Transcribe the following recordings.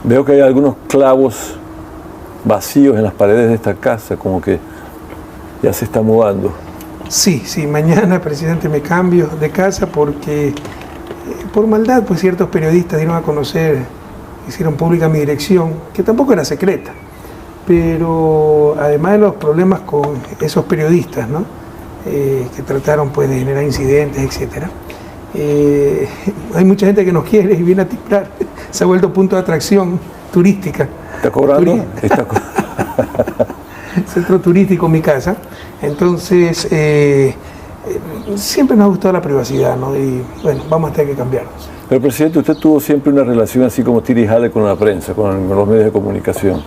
Veo que hay algunos clavos vacíos en las paredes de esta casa, como que ya se está mudando. Sí, mañana, presidente, me cambio de casa porque por maldad, pues ciertos periodistas dieron a conocer, hicieron pública mi dirección, que tampoco era secreta, pero además de los problemas con esos periodistas, ¿no? Que trataron pues de generar incidentes, etcétera. Hay mucha gente que nos quiere y viene a timbrar. Se ha vuelto punto de atracción turística. ¿Está cobrando? Centro turístico mi casa. Entonces, siempre nos ha gustado la privacidad, ¿no? Y bueno, vamos a tener que cambiarnos. Pero, presidente, usted tuvo siempre una relación así como tira y jale con la prensa, con los medios de comunicación.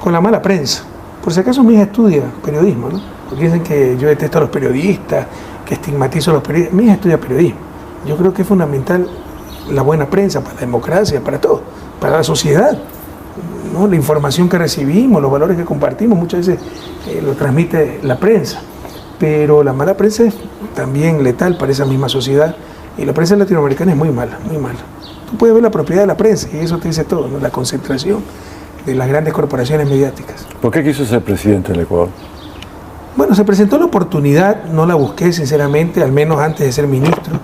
Con la mala prensa. Por si acaso mi hija estudia periodismo, ¿no? Porque dicen que yo detesto a los periodistas, que estigmatizo a los periodistas. Mi hija estudia periodismo. Yo creo que es fundamental la buena prensa para la democracia, para todo, para la sociedad, ¿no? La información que recibimos, los valores que compartimos, muchas veces lo transmite la prensa. Pero la mala prensa es también letal para esa misma sociedad. Y la prensa latinoamericana es muy mala, muy mala. Tú puedes ver la propiedad de la prensa y eso te dice todo, ¿no? La concentración de las grandes corporaciones mediáticas. ¿Por qué quiso ser presidente del Ecuador? Bueno, se presentó la oportunidad, no la busqué sinceramente, al menos antes de ser ministro.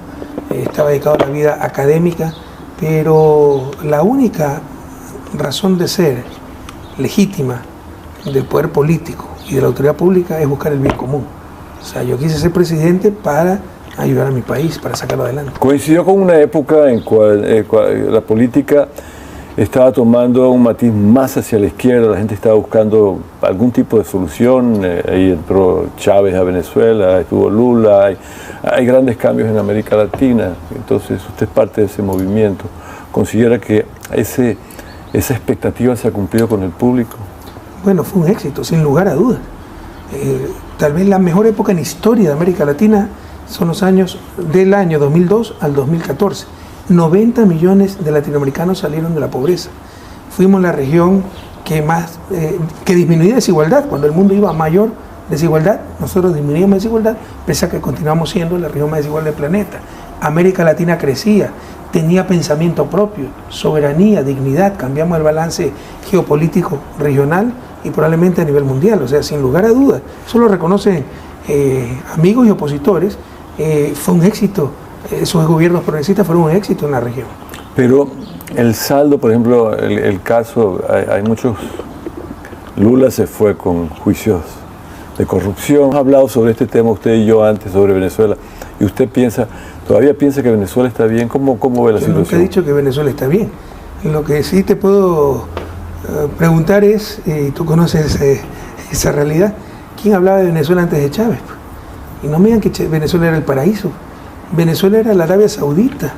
Estaba dedicado a la vida académica, pero la única razón de ser legítima del poder político y de la autoridad pública es buscar el bien común. O sea, yo quise ser presidente para ayudar a mi país, para sacarlo adelante. Coincidió con una época en cual la política estaba tomando un matiz más hacia la izquierda, la gente estaba buscando algún tipo de solución, ahí entró Chávez a Venezuela, estuvo Lula, hay grandes cambios en América Latina, entonces usted es parte de ese movimiento. ¿Considera que esa expectativa se ha cumplido con el público? Bueno, fue un éxito, sin lugar a dudas. Tal vez la mejor época en historia de América Latina son los años del año 2002 al 2014. 90 millones de latinoamericanos salieron de la pobreza. Fuimos la región que disminuía desigualdad. Cuando el mundo iba a mayor desigualdad, nosotros disminuíamos desigualdad, pese a que continuamos siendo la región más desigual del planeta. América Latina crecía, tenía pensamiento propio, soberanía, dignidad, cambiamos el balance geopolítico regional y probablemente a nivel mundial. O sea, sin lugar a dudas, eso lo reconocen amigos y opositores, fue un éxito. Esos gobiernos progresistas fueron un éxito en la región. Pero el saldo, por ejemplo, el caso, hay muchos... Lula se fue con juicios de corrupción. Hemos hablado sobre este tema usted y yo antes, sobre Venezuela, y usted todavía piensa que Venezuela está bien. ¿Cómo ve la situación? Yo nunca he dicho que Venezuela está bien. Lo que sí te puedo preguntar es, y tú conoces esa realidad, ¿quién hablaba de Venezuela antes de Chávez? Y no me digan que Venezuela era el paraíso. Venezuela era la Arabia Saudita,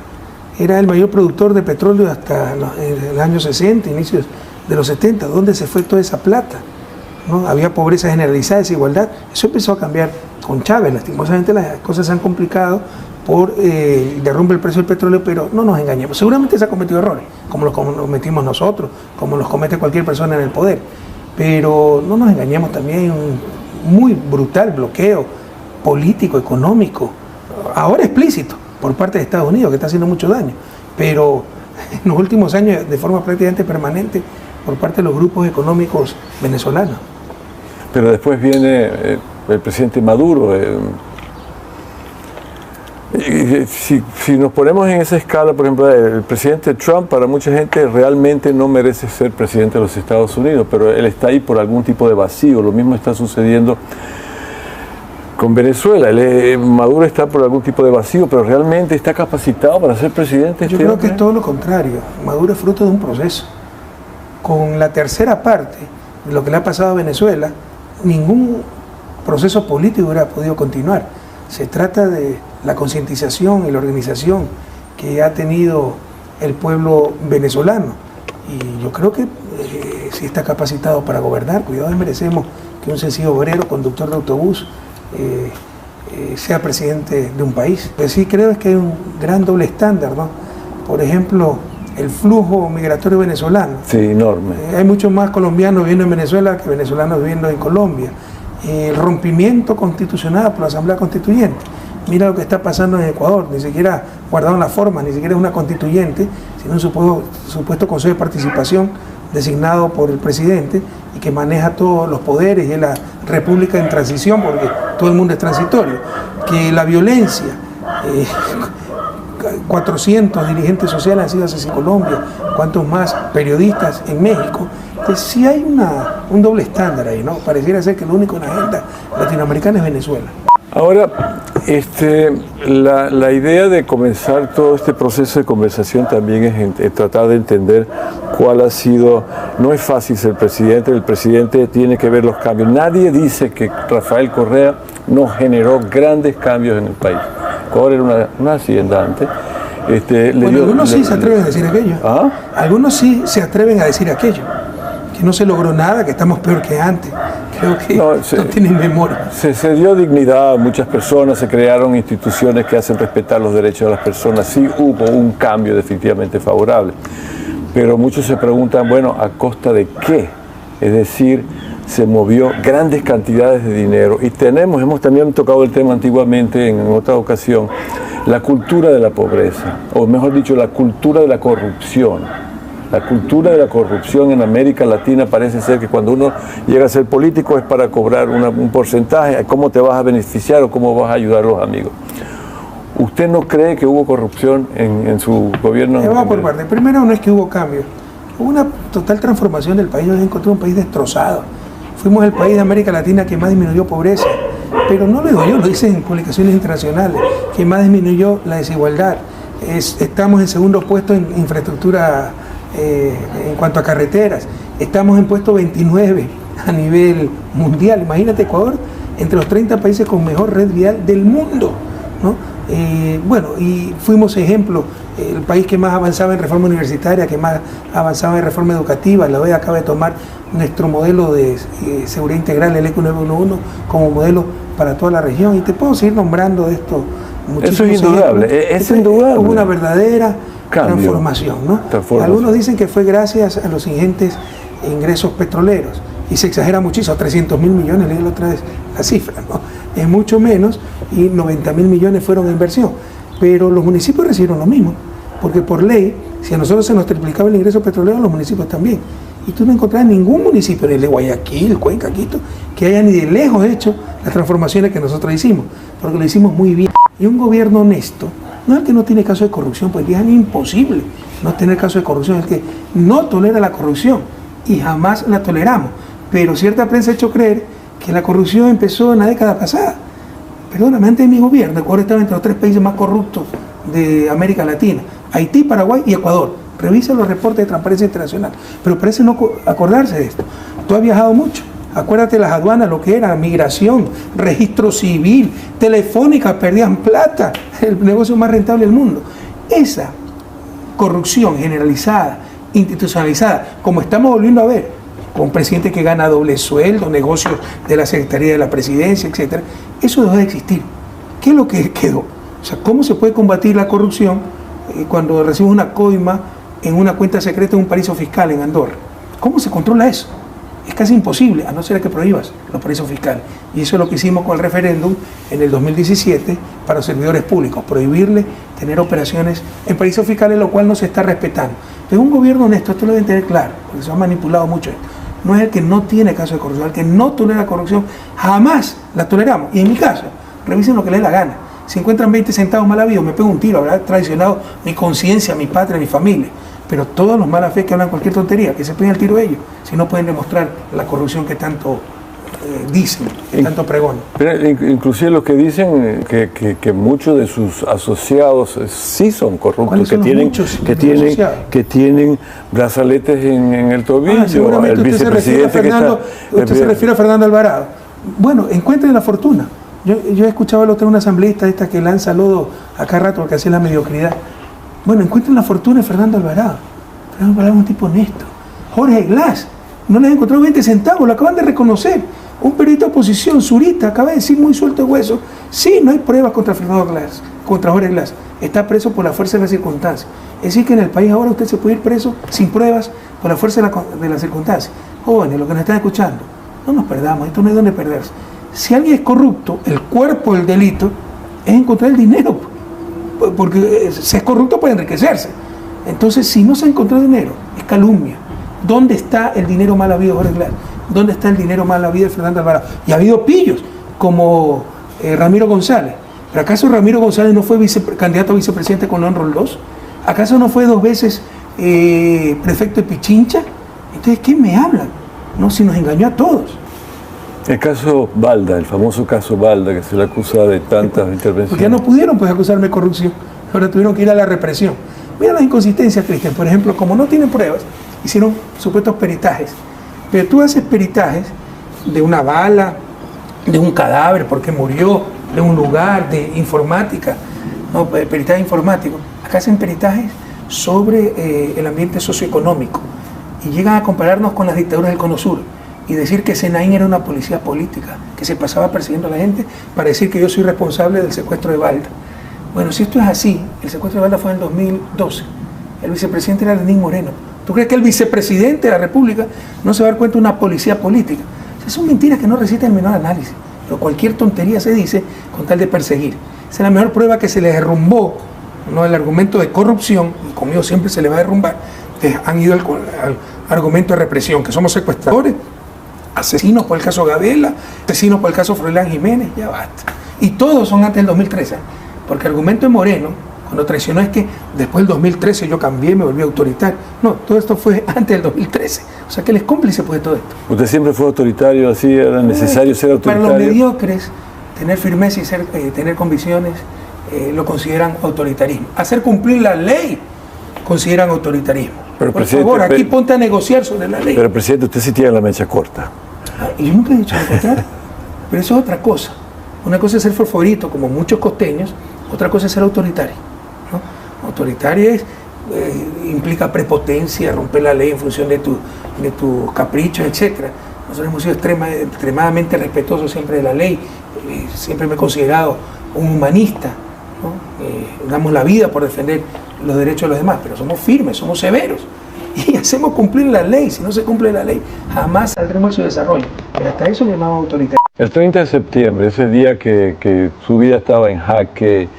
era el mayor productor de petróleo hasta el año 60, inicios de los 70. ¿Dónde se fue toda esa plata? ¿No? Había pobreza generalizada, desigualdad. Eso empezó a cambiar con Chávez. Lastimosamente las cosas se han complicado por el derrumbe del precio del petróleo, pero no nos engañemos. Seguramente se han cometido errores, como los cometimos nosotros, como los comete cualquier persona en el poder. Pero no nos engañemos, también un muy brutal bloqueo político, económico, ahora explícito, por parte de Estados Unidos, que está haciendo mucho daño, pero en los últimos años de forma prácticamente permanente por parte de los grupos económicos venezolanos. Pero después viene el presidente Maduro. Si nos ponemos en esa escala, por ejemplo, el presidente Trump, para mucha gente realmente no merece ser presidente de los Estados Unidos, pero él está ahí por algún tipo de vacío. Lo mismo está sucediendo con Venezuela. Maduro está por algún tipo de vacío, pero realmente está capacitado para ser presidente. Yo creo que es todo lo contrario. Maduro es fruto de un proceso. Con la tercera parte de lo que le ha pasado a Venezuela, ningún proceso político hubiera podido continuar. Se trata de la concientización y la organización que ha tenido el pueblo venezolano. Y yo creo que sí está capacitado para gobernar. Cuidado, merecemos que un sencillo obrero, conductor de autobús, sea presidente de un país. Lo que sí creo es que hay un gran doble estándar, ¿no? Por ejemplo, el flujo migratorio venezolano. Sí, enorme. Hay muchos más colombianos viviendo en Venezuela que venezolanos viviendo en Colombia. El rompimiento constitucional por la Asamblea Constituyente. Mira lo que está pasando en Ecuador, ni siquiera guardaron la forma, ni siquiera es una constituyente, sino un supuesto consejo de participación designado por el presidente y que maneja todos los poderes y es la república en transición porque todo el mundo es transitorio. Que la violencia, 400 dirigentes sociales han sido asesinados en Colombia, cuantos más periodistas en México. Pues sí hay un doble estándar ahí, ¿no? Pareciera ser que lo único en la agenda latinoamericana es Venezuela. Ahora, la idea de comenzar todo este proceso de conversación también es tratar de entender cuál ha sido, no es fácil ser presidente, el presidente tiene que ver los cambios. Nadie dice que Rafael Correa no generó grandes cambios en el país. Correa era una hacienda antes. Algunos sí se atreven a decir aquello. ¿Ah? Algunos sí se atreven a decir aquello. Que no se logró nada, que estamos peor que antes. Creo que no tienen memoria. Se dio dignidad a muchas personas, se crearon instituciones que hacen respetar los derechos de las personas. Sí hubo un cambio definitivamente favorable. Pero muchos se preguntan, bueno, ¿a costa de qué? Es decir, se movió grandes cantidades de dinero y hemos también tocado el tema antiguamente en otra ocasión, la cultura de la pobreza, o mejor dicho, la cultura de la corrupción. La cultura de la corrupción en América Latina parece ser que cuando uno llega a ser político es para cobrar un porcentaje, cómo te vas a beneficiar o cómo vas a ayudar a los amigos. ¿Usted no cree que hubo corrupción en su gobierno? Vamos por parte. Primero, no es que hubo cambio. Hubo una total transformación del país. Nos encontramos un país destrozado. Fuimos el país de América Latina que más disminuyó pobreza. Pero no lo digo yo, lo dicen en publicaciones internacionales, que más disminuyó la desigualdad. Estamos en segundo puesto en infraestructura en cuanto a carreteras. Estamos en puesto 29 a nivel mundial. Imagínate Ecuador entre los 30 países con mejor red vial del mundo, ¿no? Y fuimos ejemplo, el país que más avanzaba en reforma universitaria, que más avanzaba en reforma educativa. La OEA acaba de tomar nuestro modelo de seguridad integral, el ECO 911, como modelo para toda la región. Y te puedo seguir nombrando esto. Eso es indudable, es indudable. Hubo una verdadera transformación, ¿no? Algunos dicen que fue gracias a los ingentes ingresos petroleros y se exagera muchísimo, 300.000 millones, leí la otra vez la cifra, ¿no? Es mucho menos y 90.000 millones fueron de inversión, pero los municipios recibieron lo mismo, porque por ley, si a nosotros se nos triplicaba el ingreso petrolero, los municipios también. Y tú no encontrás ningún municipio, ni el de Guayaquil, Cuenca, Quito, que haya ni de lejos hecho las transformaciones que nosotros hicimos, porque lo hicimos muy bien. Y un gobierno honesto no es el que no tiene caso de corrupción, porque es imposible no tener caso de corrupción, es el que no tolera la corrupción y jamás la toleramos. Pero cierta prensa ha hecho creer que la corrupción empezó en la década pasada. Perdóname, antes de mi gobierno, Ecuador estaba entre los 3 países más corruptos de América Latina: Haití, Paraguay y Ecuador. Revisa los reportes de Transparencia Internacional. Pero parece no acordarse de esto. Tú has viajado mucho. Acuérdate de las aduanas, lo que era migración, registro civil, telefónica, perdían plata, el negocio más rentable del mundo. Esa corrupción generalizada, institucionalizada, como estamos volviendo a ver, con presidente que gana doble sueldo, negocios de la Secretaría de la Presidencia, etc., eso dejó de existir. ¿Qué es lo que quedó? O sea, ¿cómo se puede combatir la corrupción cuando recibes una coima en una cuenta secreta en un paraíso fiscal en Andorra? ¿Cómo se controla eso? Es casi imposible, a no ser que prohíbas los paraísos fiscales. Y eso es lo que hicimos con el referéndum en el 2017 para los servidores públicos, prohibirle tener operaciones en paraísos fiscales, lo cual no se está respetando. Entonces, un gobierno honesto, esto lo deben tener claro, porque se ha manipulado mucho esto. No es el que no tiene caso de corrupción, el que no tolera corrupción, jamás la toleramos. Y en mi caso, revisen lo que les dé la gana. Si encuentran 20 centavos mal habidos, me pego un tiro, habrá traicionado mi conciencia, mi patria, mi familia. Pero todos los mala fe que hablan cualquier tontería, que se peguen el tiro ellos, si no pueden demostrar la corrupción que tanto dicen, que tanto pregonan. Pero inclusive los que dicen que muchos de sus asociados sí son corruptos, que tienen brazaletes en el tobillo. Seguramente el vicepresidente usted se refiere a Fernando Alvarado. Bueno, encuentren la fortuna. Yo he escuchado el otro una asambleísta esta que lanza lodo acá rato porque hace la mediocridad. Bueno, encuentren la fortuna de Fernando Alvarado. Fernando Alvarado es un tipo honesto. Jorge Glass, no les encontró 20 centavos, lo acaban de reconocer. Un periodista de oposición, Zurita, acaba de decir muy suelto de hueso: sí, no hay pruebas contra Fernando Glass, contra Jorge Glass. Está preso por la fuerza de las circunstancias. Es decir, que en el país ahora usted se puede ir preso sin pruebas por la fuerza de las circunstancias. Jóvenes, los que nos están escuchando, no nos perdamos, esto no hay donde perderse. Si alguien es corrupto, el cuerpo del delito es encontrar el dinero, porque si es corrupto puede enriquecerse. Entonces, si no se encontró dinero, es calumnia. ¿Dónde está el dinero mal habido, Jorge Glass? ¿Dónde está el dinero mal habido de Fernando Alvarado? Y ha habido pillos, como Ramiro González. ¿Pero acaso Ramiro González no fue candidato a vicepresidente con León Roldós? ¿Acaso no fue 2 veces prefecto de Pichincha? Entonces, ¿qué me hablan? No, si nos engañó a todos. El caso Balda, el famoso caso Balda, que se le acusa de tantas intervenciones. Porque ya no pudieron pues acusarme de corrupción. Ahora tuvieron que ir a la represión. Mira las inconsistencias, Cristian. Por ejemplo, como no tienen pruebas, hicieron supuestos peritajes. Pero tú haces peritajes de una bala, de un cadáver, porque murió, de un lugar, de informática, no, peritaje informático. Acá hacen peritajes sobre el ambiente socioeconómico y llegan a compararnos con las dictaduras del Cono Sur y decir que Senaín era una policía política, que se pasaba persiguiendo a la gente para decir que yo soy responsable del secuestro de Balda. Bueno, si esto es así, el secuestro de Balda fue en el 2012, el vicepresidente era Lenín Moreno. ¿Tú crees que el vicepresidente de la República no se va a dar cuenta de una policía política? O sea, son mentiras que no resisten el menor análisis, pero cualquier tontería se dice con tal de perseguir. Esa es la mejor prueba que se les derrumbó, ¿no?, el argumento de corrupción, y conmigo siempre se le va a derrumbar. Han ido al argumento de represión, que somos secuestradores, asesinos por el caso Gabela, asesinos por el caso Froilán Jiménez, ya basta. Y todos son antes del 2013, porque el argumento de Moreno, cuando traicionó, es que después del 2013 yo cambié, me volví autoritario. No, todo esto fue antes del 2013. O sea que él es cómplice pues, de todo esto. ¿Usted siempre fue autoritario, así era necesario ser autoritario? Para los mediocres, tener firmeza y tener convicciones lo consideran autoritarismo. Hacer cumplir la ley consideran autoritarismo. Pero, por favor, aquí ponte a negociar sobre la ley. Pero, presidente, usted sí tiene la mecha corta. Y yo nunca he dicho lo contrario. Pero eso es otra cosa. Una cosa es ser fosforito, como muchos costeños, otra cosa es ser autoritario, ¿no? Autoritario implica prepotencia, romper la ley en función de tus caprichos, etc. Nosotros hemos sido extremadamente respetuosos siempre de la ley. Siempre me he considerado un humanista, ¿no? Damos la vida por defender los derechos de los demás, pero somos firmes, somos severos y hacemos cumplir la ley. Si no se cumple la ley, jamás saldremos a su desarrollo. Pero hasta eso le llamamos autoritario. El 30 de septiembre, ese día que su vida estaba en jaque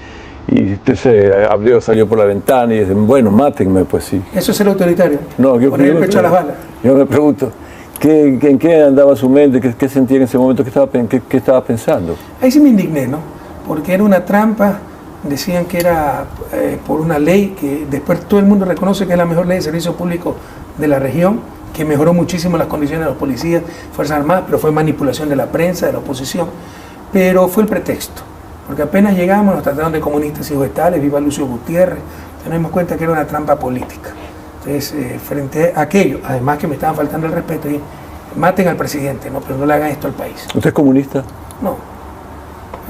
y usted se abrió, salió por la ventana y dice, bueno, mátenme, pues sí. ¿Eso es ser autoritario? No, poner el pecho a las balas. Yo me pregunto, ¿en qué andaba su mente? ¿Qué sentía en ese momento? ¿Qué estaba pensando? Ahí sí me indigné, ¿no? Porque era una trampa. Decían que era por una ley que después todo el mundo reconoce que es la mejor ley de servicio público de la región, que mejoró muchísimo las condiciones de los policías, Fuerzas Armadas, pero fue manipulación de la prensa, de la oposición. Pero fue el pretexto, porque apenas llegamos nos trataron de comunistas y vegetales, viva Lucio Gutiérrez, nos dimos cuenta que era una trampa política. Entonces, frente a aquello, además que me estaban faltando el respeto, y maten al presidente, ¿no? Pero no le hagan esto al país. ¿Usted es comunista? No.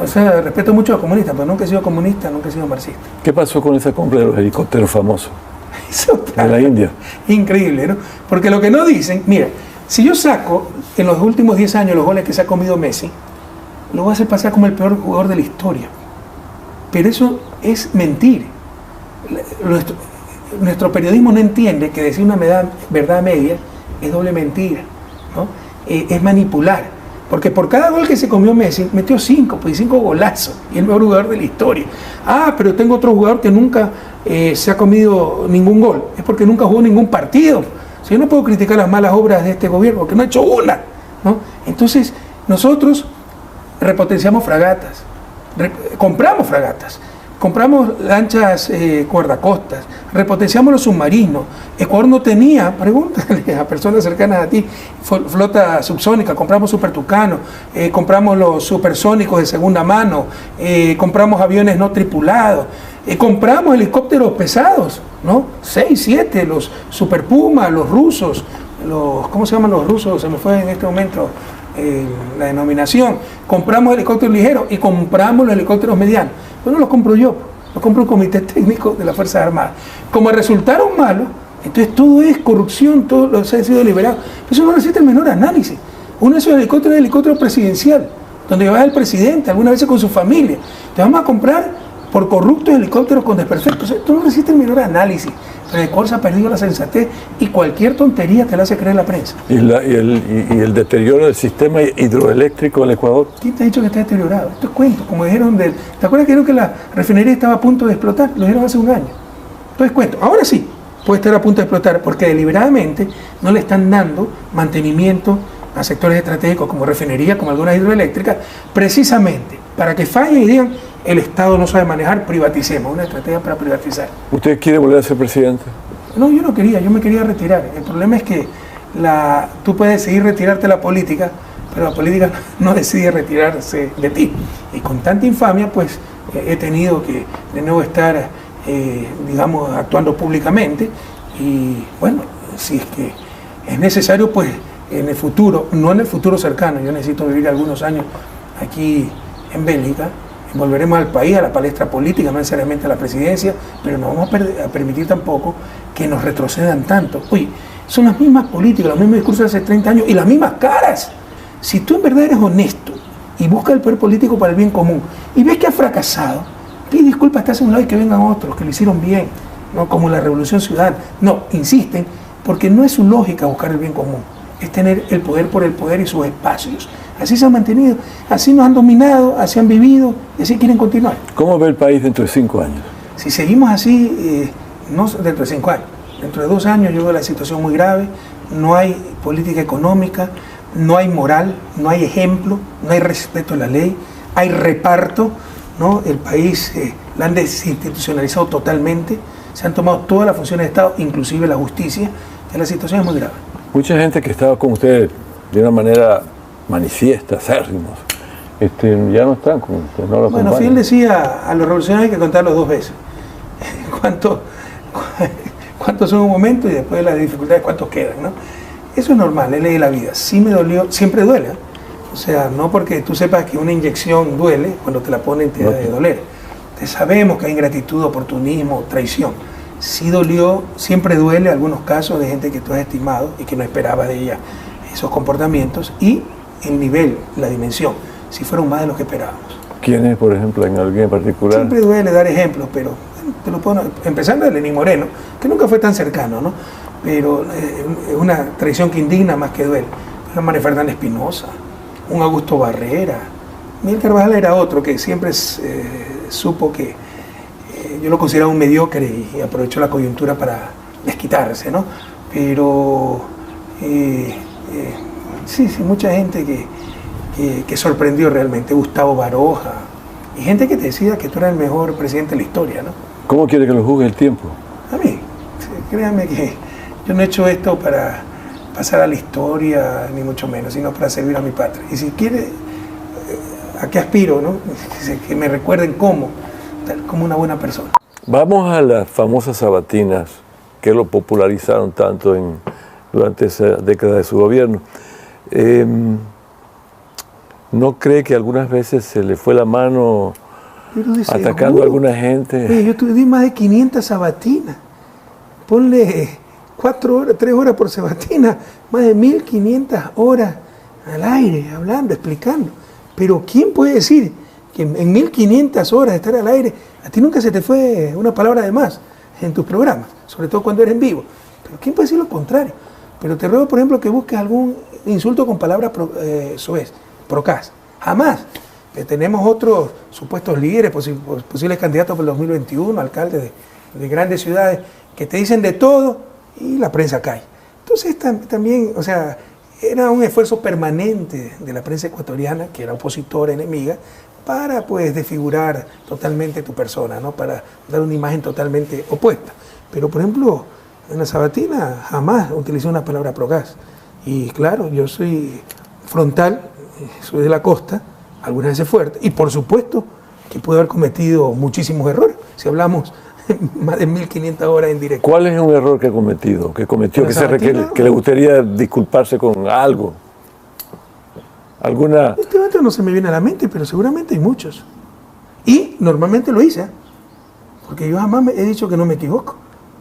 O sea, respeto mucho a los comunistas, pero nunca he sido comunista, nunca he sido marxista. ¿Qué pasó con esa compra de los helicópteros famosos? Eso de la India. Increíble, ¿no? Porque lo que no dicen, mira, si yo saco en los últimos 10 años los goles que se ha comido Messi, lo voy a hacer pasar como el peor jugador de la historia. Pero eso es mentir. Nuestro periodismo no entiende que decir una verdad media es doble mentira, ¿no? Es manipular. Porque por cada gol que se comió Messi, metió 5, pues 5 golazos, y el mejor jugador de la historia. Ah, pero tengo otro jugador que nunca se ha comido ningún gol. Es porque nunca jugó ningún partido. O sea, yo no puedo criticar las malas obras de este gobierno, porque no ha hecho una, ¿no? Entonces, nosotros repotenciamos fragatas, compramos fragatas, compramos lanchas guardacostas, repotenciamos los submarinos. Ecuador no tenía, pregúntale a personas cercanas a ti, flota subsónica, compramos Super Tucano, compramos los supersónicos de segunda mano, compramos aviones no tripulados, compramos helicópteros pesados, ¿no? 6, 7, los Super Puma, los rusos, ¿cómo se llaman los rusos? Se me fue en este momento la denominación. Compramos helicópteros ligeros y compramos los helicópteros medianos. Pero no los compro yo, los compro un comité técnico de las Fuerzas Armadas. Como resultaron malos, entonces todo es corrupción, todo ha sido liberado. Eso no necesita el menor análisis. Uno de esos helicópteros es el helicóptero presidencial, donde va el presidente, algunas veces con su familia. Te vamos a comprar por corruptos helicópteros con desperfectos. Esto no necesita el menor análisis. Pero Ecuador se ha perdido la sensatez y cualquier tontería te la hace creer la prensa. ¿Y el deterioro del sistema hidroeléctrico en Ecuador? ¿Quién te ha dicho que está deteriorado? Esto es cuento, como dijeron ¿te acuerdas que dijeron que la refinería estaba a punto de explotar? Lo dijeron hace un año. Esto es cuento. Ahora sí, puede estar a punto de explotar porque deliberadamente no le están dando mantenimiento a sectores estratégicos como refinería, como algunas hidroeléctricas, precisamente para que fallen y digan el Estado no sabe manejar, privaticemos, una estrategia para privatizar. ¿Usted quiere volver a ser presidente? No, yo no quería, yo me quería retirar. El problema es que tú puedes decidir retirarte de la política, pero la política no decide retirarse de ti. Y con tanta infamia, pues he tenido que de nuevo estar, digamos, actuando públicamente. Y bueno, si es que es necesario, pues en el futuro, no en el futuro cercano, yo necesito vivir algunos años aquí en Bélgica, volveremos al país, a la palestra política, no necesariamente a la presidencia, pero no vamos a permitir tampoco que nos retrocedan tanto. Oye, son las mismas políticas, los mismos discursos de hace 30 años y las mismas caras. Si tú en verdad eres honesto y buscas el poder político para el bien común y ves que ha fracasado, pide disculpas, te hace un lado y que vengan otros que lo hicieron bien, ¿no? Como la Revolución Ciudadana. No, insisten, porque no es su lógica buscar el bien común, es tener el poder por el poder y sus espacios. Así se han mantenido, así nos han dominado, así han vivido y así quieren continuar. ¿Cómo ve el país dentro de 5 años? Si seguimos así, no dentro de 5 años, dentro de 2 años yo veo la situación muy grave, no hay política económica, no hay moral, no hay ejemplo, no hay respeto a la ley, hay reparto, ¿no? El país la han desinstitucionalizado totalmente, se han tomado todas las funciones de Estado, inclusive la justicia, y la situación es muy grave. Mucha gente que estaba con usted de una manera manifiesta, acérrimos, ya no están con usted, no lo acompañan. Bueno, Fidel decía, a los revolucionarios hay que contarlos 2 veces. ¿Cuántos son un momento y después de las dificultades cuántos quedan, ¿no? Eso es normal, es ley de la vida. Sí me dolió, siempre duele, ¿eh? O sea, no porque tú sepas que una inyección duele, cuando te la ponen te debe doler. Sabemos que hay ingratitud, oportunismo, traición. Sí dolió, siempre duele algunos casos de gente que tú has estimado y que no esperaba de ella esos comportamientos, y el nivel, la dimensión, si fueron más de lo que esperábamos. ¿Quién es, por ejemplo, en alguien en particular? Siempre duele dar ejemplos, pero te lo puedo, empezando de Lenín Moreno, que nunca fue tan cercano, ¿no? Pero es una traición que indigna más que duele. María Fernanda Espinosa, un Augusto Barrera, Miguel Carvajal era otro que siempre supo que yo lo consideraba un mediocre y aprovechó la coyuntura para desquitarse, ¿no? Pero sí, mucha gente que sorprendió realmente, Gustavo Baroja, y gente que te decía que tú eras el mejor presidente de la historia, ¿no? ¿Cómo quiere que lo juzgue el tiempo? A mí, créanme que yo no he hecho esto para pasar a la historia, ni mucho menos, sino para servir a mi patria. Y si quiere, ¿a qué aspiro, no? Que me recuerden como una buena persona. Vamos a las famosas sabatinas que lo popularizaron tanto durante esa década de su gobierno. ¿No cree que algunas veces se le fue la mano atacando a alguna gente? Oye, yo di más de 500 sabatinas. Ponle 4 horas, 3 horas por sabatina, más de 1500 horas al aire, hablando, explicando. Pero ¿quién puede decir que en 1500 horas de estar al aire, a ti nunca se te fue una palabra de más en tus programas, sobre todo cuando eres en vivo? Pero ¿quién puede decir lo contrario? Pero te ruego, por ejemplo, que busques algún insulto con palabras soez, procaz. Jamás. Tenemos otros supuestos líderes, posibles candidatos por el 2021, alcaldes de grandes ciudades, que te dicen de todo y la prensa cae. Entonces también, o sea, era un esfuerzo permanente de la prensa ecuatoriana, que era opositora, enemiga, para pues desfigurar totalmente tu persona, ¿no? Para dar una imagen totalmente opuesta. Pero, por ejemplo, en la sabatina jamás utilicé una palabra procaz. Y claro, yo soy frontal, soy de la costa, algunas veces fuerte, y por supuesto que pude haber cometido muchísimos errores, si hablamos más de 1500 horas en directo. ¿Cuál es un error que ha cometido? Que le gustaría disculparse con algo. ¿Alguna? En este momento no se me viene a la mente, pero seguramente hay muchos. Y normalmente lo hice, porque yo jamás he dicho que no me equivoco.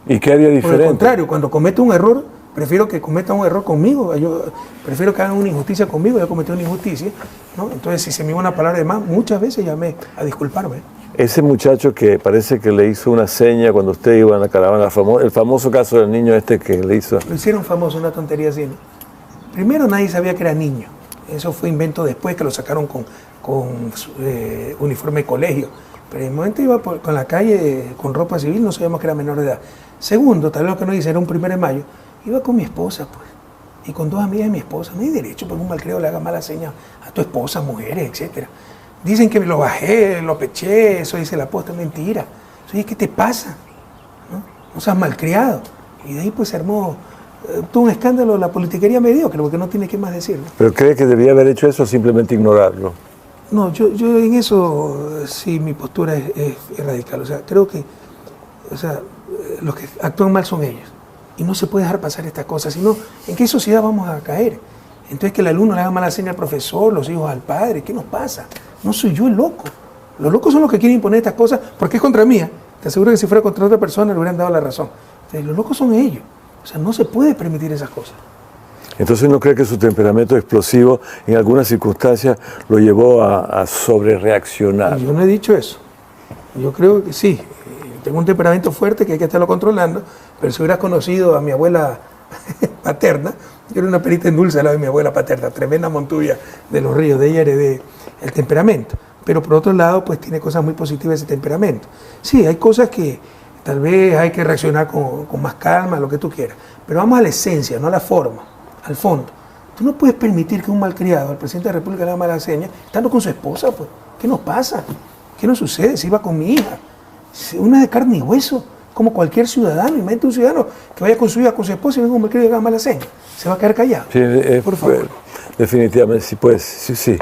¿Y qué haría diferente? Por el contrario, cuando cometo un error, prefiero que cometa un error conmigo. Yo prefiero que hagan una injusticia conmigo. Yo cometí una injusticia, ¿no? Entonces, si se me iba una palabra de más, muchas veces llamé a disculparme. Ese muchacho que parece que le hizo una seña cuando usted iba en la caravana, el famoso caso del niño este que le hizo... Lo hicieron famoso, una tontería así, ¿no? Primero nadie sabía que era niño. Eso fue invento después, que lo sacaron con uniforme de colegio. Pero en el momento iba con la calle con ropa civil, no sabíamos que era menor de edad. Segundo, tal vez lo que no dice, era un 1 de mayo, iba con mi esposa, pues. Y con 2 amigas de mi esposa. No hay derecho porque un malcriado le haga mala seña a tu esposa, mujeres, etc. Dicen que lo bajé, lo peché, eso dice la posta, mentira. Oye, ¿qué te pasa? No seas malcriado. Y de ahí pues se armó todo un escándalo, la politiquería mediocre, porque no tiene qué más decir, ¿no? ¿Pero cree que debía haber hecho eso o simplemente ignorarlo? No, yo en eso sí mi postura es radical. O sea, creo que los que actúan mal son ellos. Y no se puede dejar pasar estas cosas, sino ¿en qué sociedad vamos a caer? Entonces que el alumno le haga mala seña al profesor, los hijos al padre, ¿qué nos pasa? No soy yo el loco. Los locos son los que quieren imponer estas cosas porque es contra mía. Te aseguro que si fuera contra otra persona le hubieran dado la razón. Entonces, los locos son ellos. O sea, no se puede permitir esas cosas. Entonces, ¿no cree que su temperamento explosivo en algunas circunstancias lo llevó a sobrereaccionar? Yo no he dicho eso. Yo creo que sí. Tengo un temperamento fuerte que hay que estarlo controlando, pero si hubieras conocido a mi abuela paterna, yo era una perita en dulce al lado de mi abuela paterna, tremenda montuya de los ríos, de ella heredé el temperamento. Pero por otro lado, pues tiene cosas muy positivas ese temperamento. Sí, hay cosas que tal vez hay que reaccionar con más calma, lo que tú quieras. Pero vamos a la esencia, no a la forma, al fondo. Tú no puedes permitir que un malcriado, al presidente de la República, le haga mala seña, estando con su esposa, pues. ¿Qué nos pasa? ¿Qué nos sucede? Si iba con mi hija. Una de carne y hueso, como cualquier ciudadano. Imagínate un ciudadano que vaya con su hija, con su esposa y venga un malcriado y le haga mala seña. Se va a quedar callado. Sí, por favor. Definitivamente, sí, pues, sí.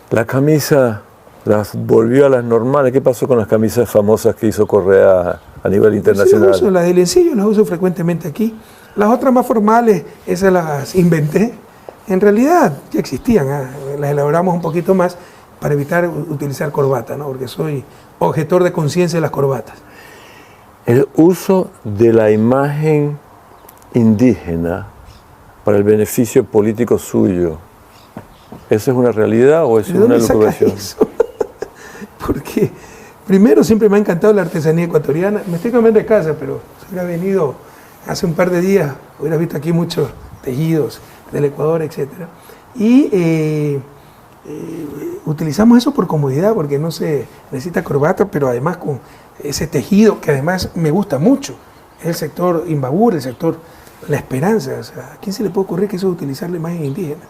La camisa las volvió a las normales. ¿Qué pasó con las camisas famosas que hizo Correa a nivel internacional? Sí, las de lencillo las uso frecuentemente aquí. Las otras más formales, esas las inventé. En realidad ya existían, las elaboramos un poquito más para evitar utilizar corbata, ¿no? Porque soy objetor de conciencia de las corbatas. El uso de la imagen indígena para el beneficio político suyo, ¿eso es una realidad o es una elucubración? Porque primero siempre me ha encantado la artesanía ecuatoriana. Me estoy cambiando de casa, pero si hubiera venido hace un par de días, hubiera visto aquí muchos tejidos del Ecuador, etc. Y utilizamos eso por comodidad, porque no se necesita corbata, pero además con ese tejido que además me gusta mucho. Es el sector Imbabura, el sector La Esperanza. O sea, ¿a quién se le puede ocurrir que eso es utilizar la imagen indígena?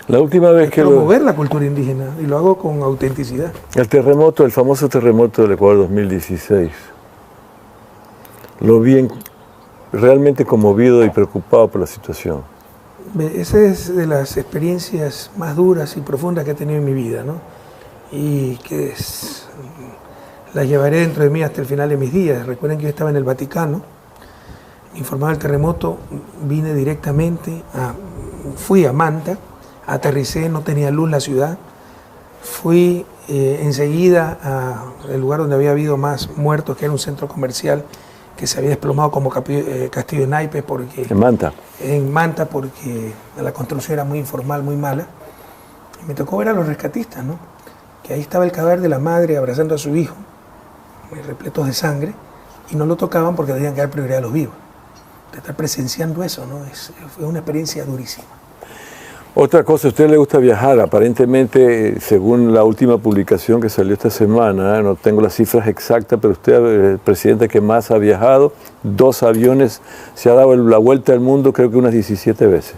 La última vez que promover la cultura indígena, y lo hago con autenticidad. El terremoto, el famoso terremoto del Ecuador 2016, lo vi realmente conmovido y preocupado por la situación. Esa es de las experiencias más duras y profundas que he tenido en mi vida, ¿no? Y que las llevaré dentro de mí hasta el final de mis días. Recuerden que yo estaba en el Vaticano, informado del terremoto, vine directamente, fui a Manta, aterricé, no tenía luz la ciudad, fui enseguida al lugar donde había habido más muertos, que era un centro comercial que se había desplomado como castillo de naipes porque... ¿En Manta? En Manta, porque la construcción era muy informal, muy mala. Y me tocó ver a los rescatistas, ¿no? Que ahí estaba el cadáver de la madre abrazando a su hijo, repletos de sangre, y no lo tocaban porque debían dar prioridad a los vivos. De estar presenciando eso, ¿no? Fue una experiencia durísima. Otra cosa, a usted le gusta viajar, aparentemente, según la última publicación que salió esta semana, no tengo las cifras exactas, pero usted es el presidente que más ha viajado, 2 aviones, se ha dado la vuelta al mundo creo que unas 17 veces.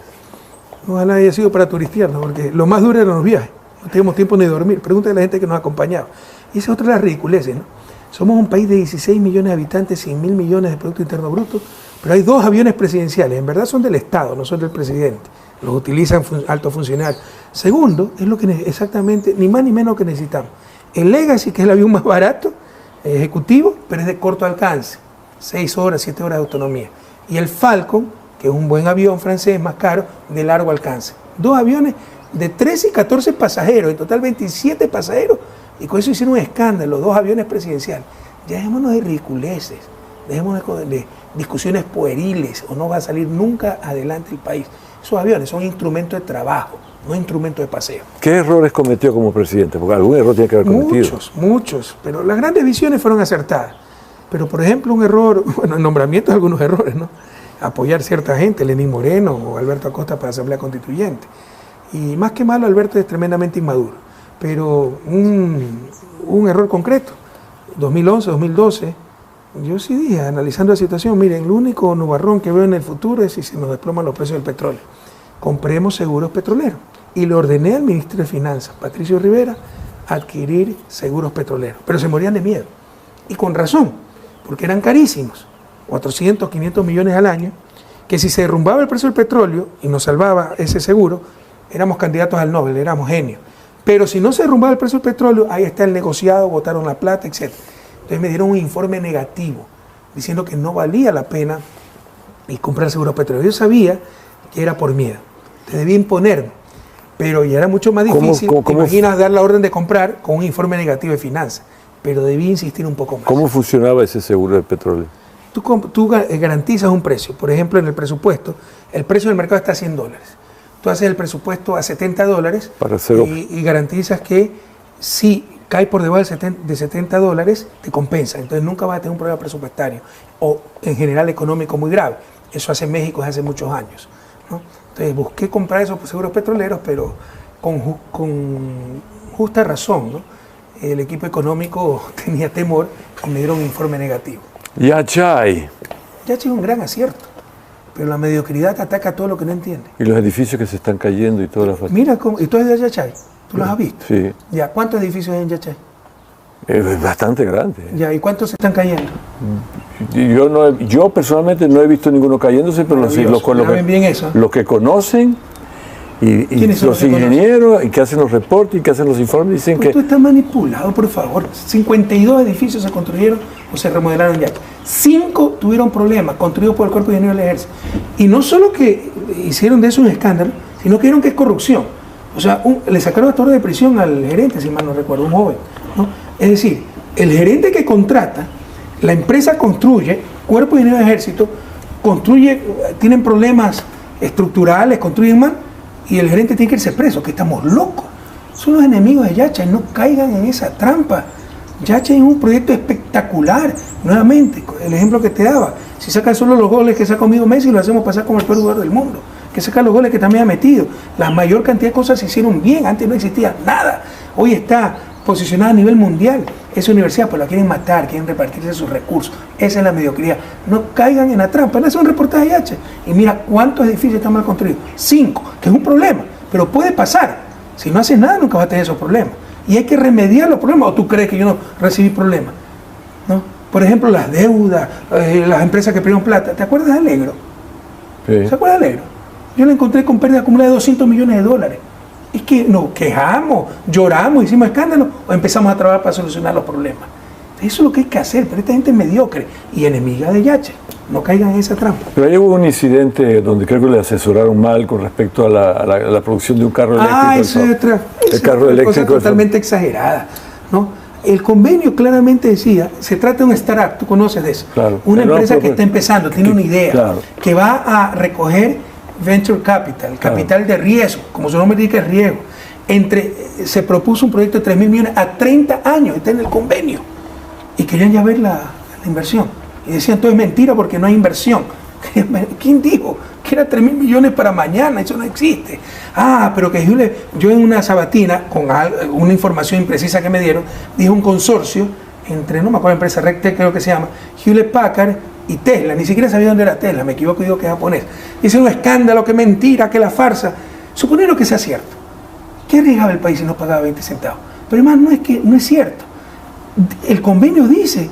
Ojalá haya sido para turistear, ¿no? Porque lo más duro eran los viajes, no teníamos tiempo ni de dormir, pregúntale a la gente que nos acompañaba. Y esa es otra de las ridiculeces, ¿no? Somos un país de 16 millones de habitantes, 100.000 millones de Producto Interno Bruto, pero hay 2 aviones presidenciales, en verdad son del Estado, no son del presidente. Los utilizan altos funcionarios. Segundo, es lo que exactamente, ni más ni menos que necesitamos. El Legacy, que es el avión más barato, ejecutivo, pero es de corto alcance, 6 horas, 7 horas de autonomía. Y el Falcon, que es un buen avión francés, más caro, de largo alcance. 2 aviones de 13 y 14 pasajeros, en total 27 pasajeros, y con eso hicieron un escándalo, 2 aviones presidenciales. Ya dejémonos de ridiculeces, dejémonos de discusiones pueriles, o no va a salir nunca adelante el país. Esos aviones son instrumentos de trabajo. no es instrumento de paseo. ¿Qué errores cometió como presidente? Porque algún error tiene que haber cometido. Muchos, pero las grandes visiones fueron acertadas. Pero, por ejemplo, un error, bueno, en nombramientos algunos errores, ¿no? Apoyar cierta gente, Lenín Moreno o Alberto Acosta para la Asamblea Constituyente. Y más que malo, Alberto es tremendamente inmaduro. Pero un error concreto, 2011, 2012, yo sí dije, analizando la situación, miren, el único nubarrón que veo en el futuro es si se nos desploman los precios del petróleo. Compremos seguros petroleros. Y le ordené al ministro de Finanzas, Patricio Rivera, adquirir seguros petroleros. Pero se morían de miedo. Y con razón, porque eran carísimos, 400, 500 millones al año, que si se derrumbaba el precio del petróleo y nos salvaba ese seguro, éramos candidatos al Nobel, éramos genios. Pero si no se derrumbaba el precio del petróleo, ahí está el negociado, botaron la plata, etc. Entonces me dieron un informe negativo, diciendo que no valía la pena comprar seguros petroleros. Yo sabía que era por miedo, te debía imponerme, pero ya era mucho más difícil. ¿Cómo imaginas dar la orden de comprar con un informe negativo de finanzas? Pero debía insistir un poco más. ¿Cómo funcionaba ese seguro de petróleo? Tú garantizas un precio. Por ejemplo, en el presupuesto, el precio del mercado está a $100. Tú haces el presupuesto a $70 y garantizas que si cae por debajo de $70, te compensa. Entonces nunca vas a tener un problema presupuestario o en general económico muy grave. Eso hace México desde hace muchos años, ¿no? Entonces busqué comprar esos seguros petroleros, pero con justa razón, ¿no? El equipo económico tenía temor y me dieron un informe negativo. Yachay. Yachay es un gran acierto, pero la mediocridad ataca todo lo que no entiende. Y los edificios que se están cayendo y todas las... Mira, ¿y tú eres de Yachay? ¿Tú los has visto? Sí. Ya, ¿cuántos edificios hay en Yachay? Es bastante grande. Ya, ¿y cuántos se están cayendo? Yo personalmente no he visto ninguno cayéndose, pero los que conocen y los ingenieros y que hacen los reportes y que hacen los informes dicen que... Esto está manipulado, por favor. 52 edificios se construyeron o se remodelaron ya. 5 tuvieron problemas, construidos por el Cuerpo de Ingenieros del Ejército. Y no solo que hicieron de eso un escándalo, sino que vieron que es corrupción. O sea, le sacaron hasta orden de prisión al gerente, si mal no recuerdo, un joven, ¿no? Es decir, el gerente que contrata, la empresa construye, Cuerpo de Ingenieros del Ejército, construye, tienen problemas estructurales, construyen mal, y el gerente tiene que irse preso, que estamos locos. Son los enemigos de Yachay, no caigan en esa trampa. Yachay es un proyecto espectacular. Nuevamente, el ejemplo que te daba, si sacan solo los goles que saca conmigo Messi, lo hacemos pasar como el peor jugador del mundo. Que saca los goles que también ha metido. La mayor cantidad de cosas se hicieron bien, antes no existía nada. Hoy está posicionada a nivel mundial. Esa universidad, pues la quieren matar, quieren repartirse sus recursos. Esa es la mediocridad. No caigan en la trampa. Le hacen un reportaje de Yachay y mira cuántos edificios están mal construidos. 5, que es un problema, pero puede pasar. Si no haces nada, nunca vas a tener esos problemas. Y hay que remediar los problemas. ¿O tú crees que yo no recibí problemas? ¿No? Por ejemplo, las deudas, las empresas que perdieron plata. ¿Te acuerdas de Alegro? Sí. ¿Se acuerdas de Alegro? Yo la encontré con pérdida acumulada de $200 millones. Es que nos quejamos, lloramos, hicimos escándalo o empezamos a trabajar para solucionar los problemas. Eso es lo que hay que hacer, pero esta gente es mediocre y enemiga de Yachay. No caigan en esa trampa. Pero ahí hubo un incidente donde creo que le asesoraron mal con respecto a la producción de un carro eléctrico. El carro eléctrico es totalmente exagerada, ¿no? El convenio claramente decía, se trata de un startup, tú conoces de eso. Claro. Una empresa que está empezando, tiene una idea, claro, que va a recoger venture capital, capital de riesgo, como su nombre indica, es riesgo. Se propuso un proyecto de $3.000 millones a 30 años, está en el convenio. Y querían ya ver la inversión. Y decían, todo es mentira porque no hay inversión. ¿Quién dijo que era $3.000 millones para mañana? Eso no existe. Pero que yo en una sabatina, con una información imprecisa que me dieron, dije un consorcio entre, no me acuerdo, empresa Rectech creo que se llama, Hewlett Packard y Tesla. Ni siquiera sabía dónde era Tesla, me equivoco y digo que es japonés. Dice un escándalo, que mentira, que la farsa. Suponiendo que sea cierto. ¿Qué arriesgaba el país si no pagaba 20 centavos? Pero además no es cierto. El convenio dice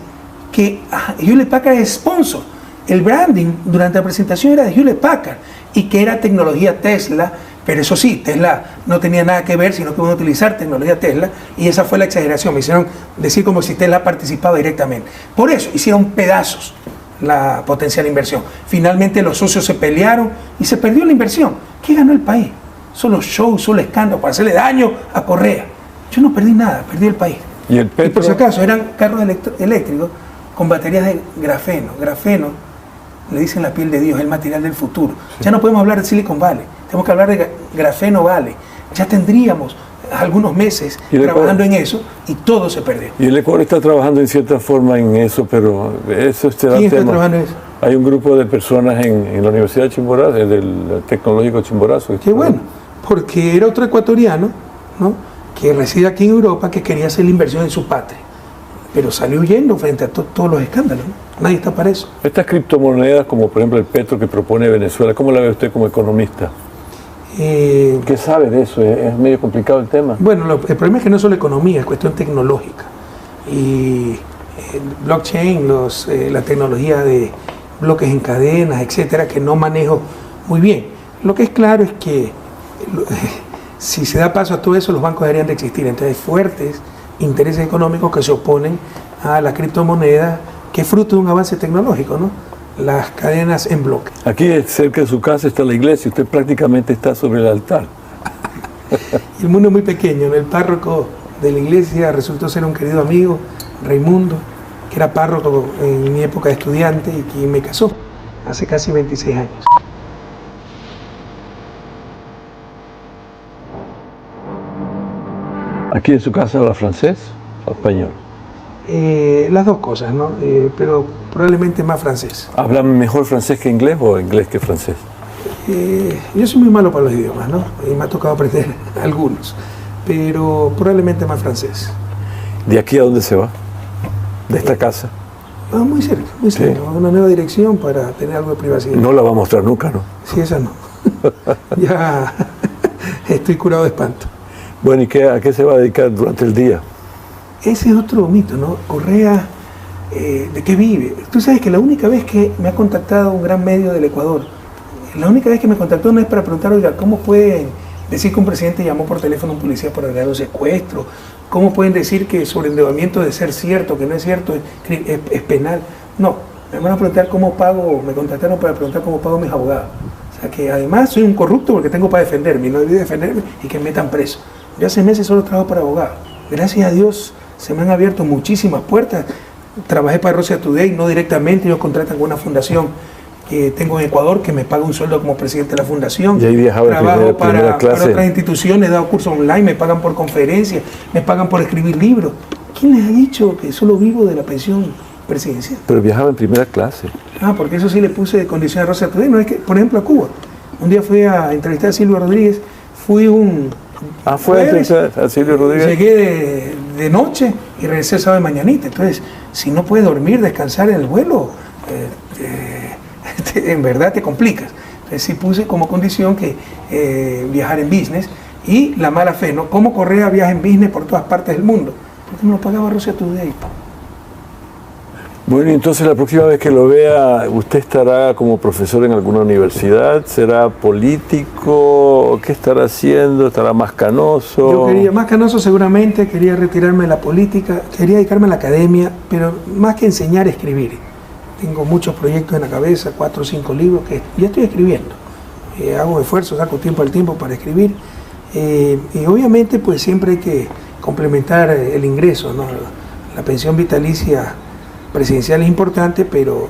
que Hewlett Packard es sponsor. El branding durante la presentación era de Hewlett Packard y que era tecnología Tesla, pero eso sí, Tesla no tenía nada que ver, sino que iban a utilizar tecnología Tesla y esa fue la exageración. Me hicieron decir como si Tesla participaba directamente. Por eso hicieron pedazos la potencial inversión. Finalmente los socios se pelearon y se perdió la inversión. ¿Qué ganó el país? Solo show, solo escándalo para hacerle daño a Correa. Yo no perdí nada, perdí el país. Y por si acaso eran carros eléctricos con baterías de grafeno. Grafeno, le dicen la piel de Dios, es el material del futuro. Sí. Ya no podemos hablar de Silicon Valley, tenemos que hablar de Grafeno Valley. ya tendríamos algunos meses trabajando en eso y todo se perdió. Y el Ecuador está trabajando en cierta forma en eso, pero eso será ¿Quién tema. está trabajando en eso? Hay un grupo de personas en la Universidad de Chimborazo, del Tecnológico Chimborazo. Qué bueno, porque era otro ecuatoriano, ¿no?, que reside aquí en Europa, que quería hacer la inversión en su patria, pero salió huyendo frente a todos los escándalos, ¿no? Nadie está para eso. Estas criptomonedas, como por ejemplo el petro que propone Venezuela, ¿cómo la ve usted como economista? ¿Qué sabe de eso? ¿Es medio complicado el tema? Bueno, el problema es que no es solo economía, es cuestión tecnológica. Y blockchain, la tecnología de bloques en cadenas, etcétera, que no manejo muy bien. Lo que es claro es que si se da paso a todo eso, los bancos deberían de existir. Entonces hay fuertes intereses económicos que se oponen a la criptomoneda, que es fruto de un avance tecnológico, ¿no? Las cadenas en bloque. Aquí cerca de su casa está la iglesia, usted prácticamente está sobre el altar. Y el mundo es muy pequeño, ¿no? El párroco de la iglesia resultó ser un querido amigo, Raimundo, que era párroco en mi época de estudiante y quien me casó hace casi 26 años. ¿Aquí en su casa habla francés o español? Las dos cosas, ¿no? Pero probablemente más francés. ¿Hablan mejor francés que inglés o inglés que francés? Yo soy muy malo para los idiomas, ¿no? Y me ha tocado aprender algunos, pero probablemente más francés. ¿De aquí a dónde se va? ¿De esta casa? Muy cerca, muy cerca. Sí. Una nueva dirección para tener algo de privacidad. No la va a mostrar nunca, ¿no? Sí, esa no. Ya estoy curado de espanto. Bueno, ¿y a qué se va a dedicar durante el día? Ese es otro mito, ¿no? Correa, ¿de qué vive? Tú sabes que la única vez que me ha contactado un gran medio del Ecuador, la única vez que me contactó no es para preguntar, oiga, ¿cómo pueden decir que un presidente llamó por teléfono a un policía por agregar un secuestro? ¿Cómo pueden decir que sobreendeudamiento de ser cierto, que no es cierto, es penal? No, me van a preguntar cómo pago, me contactaron para preguntar cómo pago a mis abogados. O sea que además soy un corrupto porque tengo para defenderme, y no debí defenderme y que me metan preso. Yo hace meses solo trabajo para abogados. Gracias a Dios se me han abierto muchísimas puertas. Trabajé para Russia Today, no directamente, ellos contratan con una fundación que tengo en Ecuador que me paga un sueldo como presidente de la fundación. Y ahí viajaba Trabajo primera clase. para otras instituciones, he dado cursos online, me pagan por conferencias, me pagan por escribir libros. ¿Quién les ha dicho que solo vivo de la pensión presidencial? Pero viajaba en primera clase. Porque eso sí le puse de condición a Russia Today. No es que, por ejemplo, a Cuba. Un día fui a entrevistar a Silvio Rodríguez, fui fue a entrevistar a Silvio Rodríguez. Llegué de noche y regresé el sábado de mañanita. Entonces, si no puedes dormir, descansar en el vuelo, en verdad te complicas. Entonces sí puse como condición que viajar en business y la mala fe, ¿no? ¿Cómo Correa viaja en business por todas partes del mundo? Porque me lo pagaba Russia Today. Bueno, entonces la próxima vez que lo vea, ¿usted estará como profesor en alguna universidad? ¿Será político? ¿Qué estará haciendo? ¿Estará más canoso? Yo quería, más canoso seguramente, quería retirarme de la política, quería dedicarme a la academia, pero más que enseñar, escribir. Tengo muchos proyectos en la cabeza, 4 o 5 libros que ya estoy escribiendo. Hago esfuerzos, saco tiempo al tiempo para escribir. Y obviamente pues siempre hay que complementar el ingreso, ¿no? La pensión vitalicia presidencial es importante, pero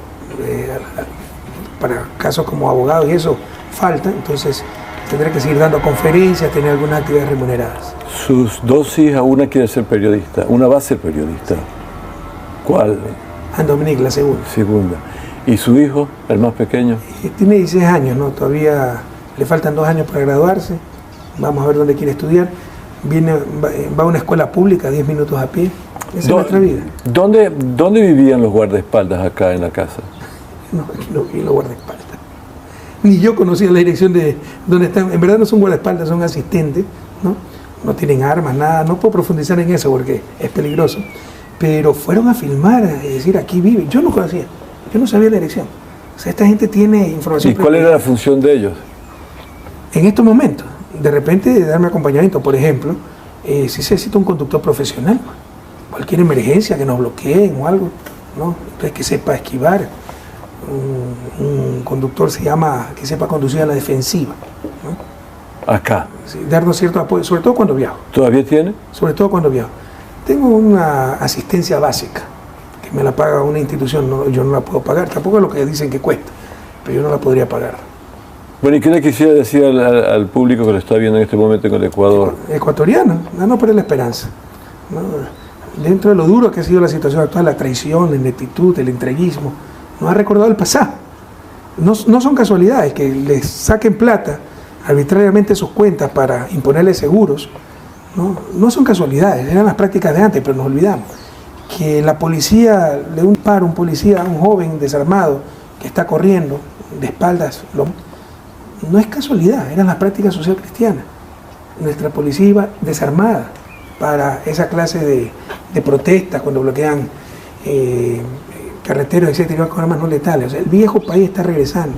para casos como abogados y eso falta, entonces tendré que seguir dando conferencias, tener algunas actividades remuneradas. Sus 2 hijas, una quiere ser periodista, una va a ser periodista. ¿Cuál? Dominique, la segunda. Segunda. ¿Y su hijo, el más pequeño? Tiene 16 años, ¿no? Todavía le faltan 2 años para graduarse. Vamos a ver dónde quiere estudiar. Va a una escuela pública, 10 minutos a pie. Esa es nuestra vida. ¿Dónde vivían los guardaespaldas acá en la casa? No, aquí no vi los guardaespaldas. Ni yo conocía la dirección de dónde están. En verdad no son guardaespaldas, son asistentes, ¿no? No tienen armas, nada. No puedo profundizar en eso porque es peligroso. Pero fueron a filmar, es decir, aquí vive. Yo no conocía, yo no sabía la dirección. O sea, esta gente tiene información. ¿Y cuál era la función de ellos? En estos momentos, de repente darme acompañamiento, por ejemplo, si se necesita un conductor profesional, cualquier emergencia que nos bloqueen o algo, ¿no? Entonces que sepa esquivar. Un conductor que sepa conducir a la defensiva, ¿no? Acá. Sí, darnos cierto apoyo, sobre todo cuando viajo. ¿Todavía tiene? Sobre todo cuando viajo. Tengo una asistencia básica que me la paga una institución, yo no la puedo pagar, tampoco es lo que dicen que cuesta, pero yo no la podría pagar. Bueno, ¿y qué le quisiera decir al público que lo está viendo en este momento en el Ecuador? Ecuatoriano, no perder la esperanza, ¿no? Dentro de lo duro que ha sido la situación actual, la traición, la ineptitud, el entreguismo, nos ha recordado el pasado. No son casualidades que les saquen plata arbitrariamente sus cuentas para imponerles seguros. No son casualidades, eran las prácticas de antes, pero nos olvidamos. Que la policía le un paro, un policía, un joven desarmado que está corriendo de espaldas, no es casualidad, eran las prácticas social cristianas. Nuestra policía iba desarmada para esa clase de protestas cuando bloquean carreteros, etc., y van con armas no letales. O sea, el viejo país está regresando.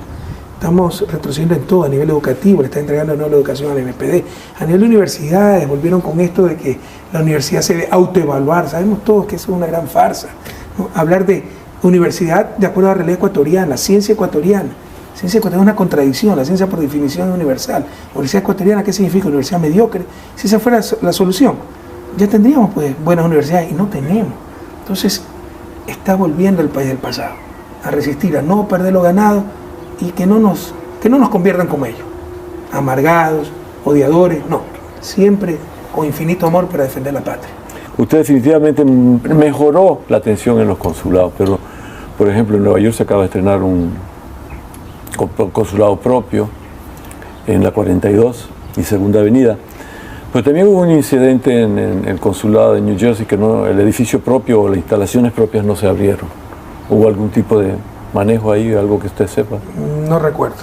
Estamos retrocediendo en todo, a nivel educativo, le está entregando nueva educación al MPD. A nivel de universidades, volvieron con esto de que la universidad se debe autoevaluar. Sabemos todos que eso es una gran farsa, ¿no? Hablar de universidad de acuerdo a la realidad ecuatoriana, ciencia ecuatoriana. Ciencia ecuatoriana es una contradicción, la ciencia por definición es universal. Universidad ecuatoriana, ¿qué significa? Universidad mediocre. Si esa fuera la solución, ya tendríamos pues buenas universidades y no tenemos. Entonces, está volviendo el país del pasado, a resistir, a no perder lo ganado y que no nos conviertan como ellos, amargados, odiadores, no, siempre con infinito amor para defender la patria. Usted definitivamente mejoró la atención en los consulados, pero por ejemplo en Nueva York se acaba de estrenar un consulado propio en la 42 y Segunda Avenida, pero también hubo un incidente en el consulado de New Jersey que el edificio propio o las instalaciones propias no se abrieron. ¿Hubo algún tipo de manejo ahí, algo que usted sepa? No recuerdo.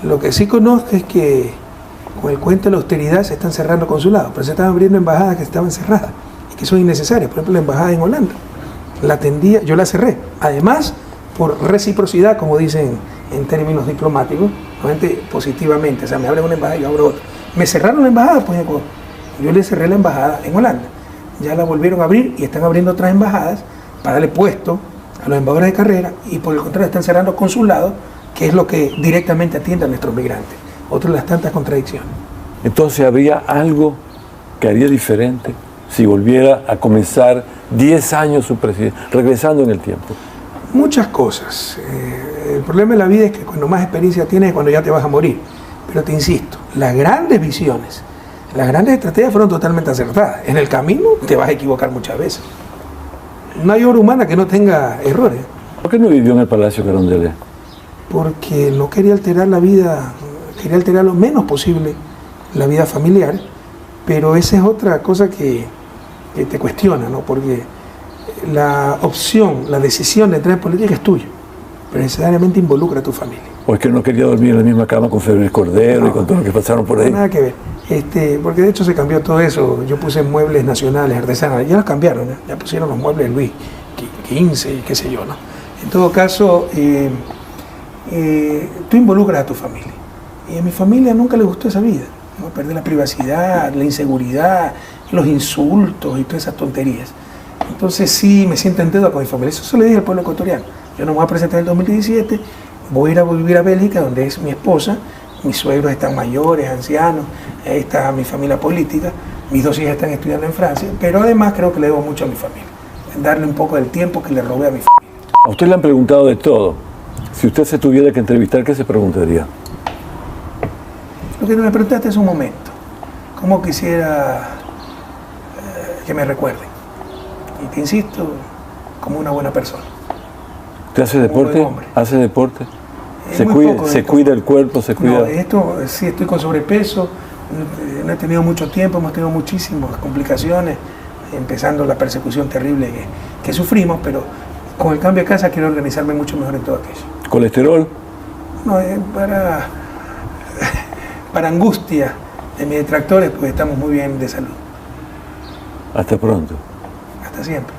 Lo que sí conozco es que con el cuento de la austeridad se están cerrando consulados, pero se están abriendo embajadas que estaban cerradas y que son innecesarias. Por ejemplo, la embajada en Holanda, yo la cerré. Además, por reciprocidad, como dicen en términos diplomáticos, obviamente positivamente, o sea, me abren una embajada y yo abro otra. Me cerraron la embajada, pues yo le cerré la embajada en Holanda. Ya la volvieron a abrir y están abriendo otras embajadas para darle puesto a los embajadores de carrera y por el contrario están cerrando consulados, que es lo que directamente atiende a nuestros migrantes. Otra de las tantas contradicciones. Entonces, ¿habría algo que haría diferente si volviera a comenzar 10 años su presidencia, regresando en el tiempo? Muchas cosas. El problema de la vida es que cuando más experiencia tienes es cuando ya te vas a morir. Pero te insisto, las grandes visiones, las grandes estrategias fueron totalmente acertadas. En el camino te vas a equivocar muchas veces. No hay obra humana que no tenga errores. ¿Por qué no vivió en el Palacio Carondelet? Porque no quería alterar la vida, quería alterar lo menos posible la vida familiar, pero esa es otra cosa que te cuestiona, ¿no? Porque la opción, la decisión de entrar en política es tuya, pero necesariamente involucra a tu familia. ¿O es que no quería dormir en la misma cama con Febres Cordero y con todo lo que pasaron por ahí? Nada que ver. Porque de hecho se cambió todo eso. Yo puse muebles nacionales, artesanales, ya los cambiaron, ¿no? Ya pusieron los muebles Luis XV y qué sé yo, ¿no? En todo caso, tú involucras a tu familia. Y a mi familia nunca le gustó esa vida, ¿no? Perder la privacidad, la inseguridad, los insultos y todas esas tonterías. Entonces sí me siento en deuda con mi familia. Eso se le dije al pueblo ecuatoriano. Yo no me voy a presentar en el 2017, voy a ir a vivir a Bélgica, donde es mi esposa. Mis suegros están mayores, ancianos, ahí está mi familia política, mis 2 hijas están estudiando en Francia, pero además creo que le debo mucho a mi familia, darle un poco del tiempo que le robé a mi familia. A usted le han preguntado de todo. Si usted se tuviera que entrevistar, ¿qué se preguntaría? Lo que me preguntaste hace un momento, ¿cómo quisiera que me recuerden? Y te insisto, como una buena persona. ¿Usted hace deporte? ¿Hace deporte? ¿Se cuida el cuerpo? ¿Se cuida? No, esto sí, estoy con sobrepeso, no he tenido mucho tiempo, hemos tenido muchísimas complicaciones, empezando la persecución terrible que sufrimos, pero con el cambio de casa quiero organizarme mucho mejor en todo aquello. ¿Colesterol? No, para angustia de mis detractores, pues estamos muy bien de salud. Hasta pronto. Hasta siempre.